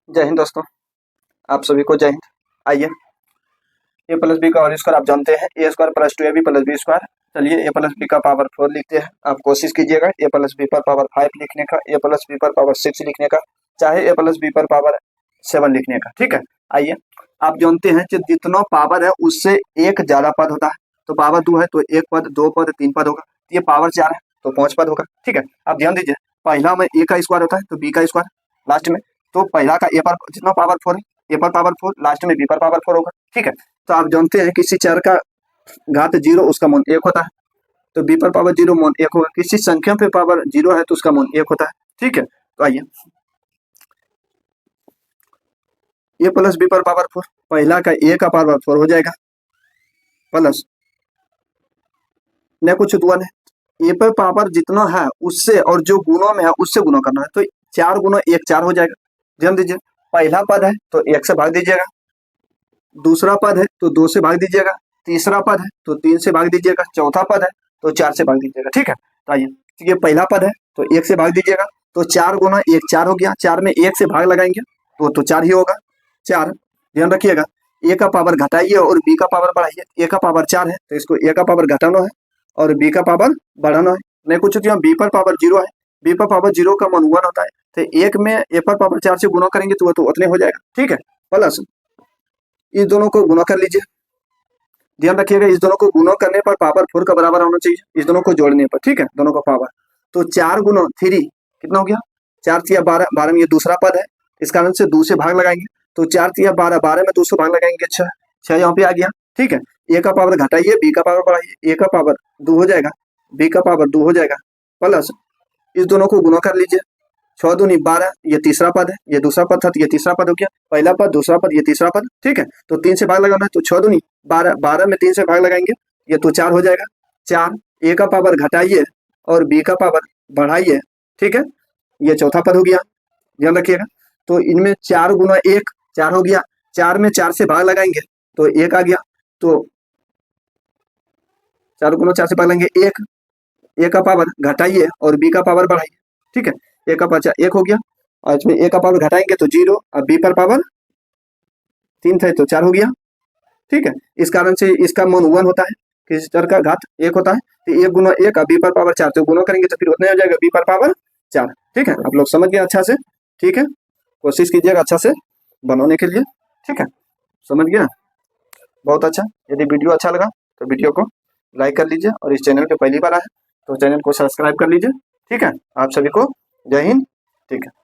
जय हिंद दोस्तों, आप सभी को जय हिंद। आइए, ए प्लस बी का होल स्क्वायर आप जानते हैं, A square plus 2ab plus B square. चलिए ए प्लस बी का पावर 4 लिखते हैं। आप कोशिश कीजिएगा ए प्लस बी पर पावर 5 लिखने का, ए प्लस बी पर पावर 6 लिखने का, चाहे ए प्लस बी पर पावर 7 लिखने का। ठीक है, आइए, आप जानते हैं कि जितना पावर है उससे एक ज्यादा पद होता है। तो पावर 2 है तो एक पद, 2 पद, 3 पद होगा। ये पावर 4 है तो 5 पद होगा। ठीक है, आप ध्यान दीजिए, पहला में ए का स्क्वायर होता है तो बी का स्क्वायर लास्ट में, तो पहला का ए पर जितना पावर 4 है, ए पर पावर 4, लास्ट में बी पर पावर 4 होगा। ठीक है, तो आप जानते हैं किसी चर का घात 0 उसका मान 1 होता है, तो बी पर पावर 0 मान 1 होगा। किसी संख्या पे पावर 0 है तो उसका मान 1 होता है। ठीक है, तो आइए, ए प्लस बी पर पावर 4, पहला का ए का पावर 4 हो जाएगा, प्लस न कुछ दुआ है, ए पर पावर जितना है उससे और जो गुणों में है उससे गुणा करना है, तो 4 गुना 1 4 हो जाएगा। ध्यान दीजिए, पहला पद है तो 1 से भाग दीजिएगा, दूसरा पद है तो 2 से भाग दीजिएगा, तीसरा पद है तो 3 से भाग दीजिएगा, चौथा पद है तो 4 से भाग दीजिएगा। ठीक है, तो आइए, ये पहला पद है तो 1 से भाग दीजिएगा, तो 4 गुना 1 4 हो गया, 4 में 1 से भाग लगाएंगे तो 4 ही होगा, 4। ध्यान रखिएगा, ए का पावर घटाइए और बी का पावर बढ़ाइए। ए का पावर 4 है तो इसको ए का पावर घटाना है और बी का पावर बढ़ाना है। नहीं कुछ बी पर पावर 0 है, बी पर पावर 0 का मान 1 होता है, तो 1 में ए पर पावर 4 से गुना करेंगे तो वह तो उतने हो जाएगा। ठीक है, प्लस इस दोनों को गुना कर लीजिए। ध्यान रखिएगा, इस दोनों को गुना करने पर पावर 4 का बराबर होना चाहिए, इस दोनों को जोड़ने पर। ठीक है, दोनों का पावर, तो 4 गुना 3 कितना हो गया, 4 3 12, 12 में ये दूसरा पद है, इस कारण से 2 से भाग लगाएंगे, तो 4 3 12, 12 में 2 से भाग लगाएंगे, 6 यहाँ पे आ गया। ठीक है, ए का पावर घटाइए, बी का पावर बढ़ाइए, ए का पावर 2 हो जाएगा, बी का पावर 2 हो जाएगा, प्लस इस दोनों को गुना कर लीजिए, 6 दूनी 12, ये तीसरा पद है, ये दूसरा पद था तो ये तीसरा पद हो गया, पहला पद दूसरा पद ये तीसरा पद। ठीक है, तो 3 से भाग लगाना है, तो 6 दूनी 12, 12 में 3 से भाग लगाएंगे, ये तो 4 हो जाएगा, 4। ए का पावर घटाइए और बी का पावर बढ़ाइए। ठीक है, ये चौथा पद हो गया, ध्यान रखिएगा। तो इनमें 4 गुना 1 4 हो गया, 4 में 4 से भाग लगाएंगे तो 1 आ गया, तो 4 गुना 4 से भाग लगाएंगे 1, ए का पावर घटाइए और बी का पावर बढ़ाइए। ठीक है, ए का पावर 1 हो गया और इसमें ए का पावर घटाएंगे तो 0 और बी पर पावर 3 थे तो 4 हो गया। ठीक है, इस कारण से इसका मान 1 होता है, किसी चर का घात 1 होता है, तो 1 गुना 1 और बी पर पावर 4, तो गुना करेंगे तो फिर उतना हो जाएगा बी पर पावर 4। ठीक है, आप लोग समझ गए अच्छा से। ठीक है, कोशिश कीजिएगा अच्छा से बनाने के लिए। ठीक है, समझ गया, बहुत अच्छा। यदि वीडियो अच्छा लगा तो वीडियो को लाइक कर लीजिए और इस चैनल पे पहली बार आए तो चैनल को सब्सक्राइब कर लीजिए। ठीक है, आप सभी को जय हिंद। ठीक है।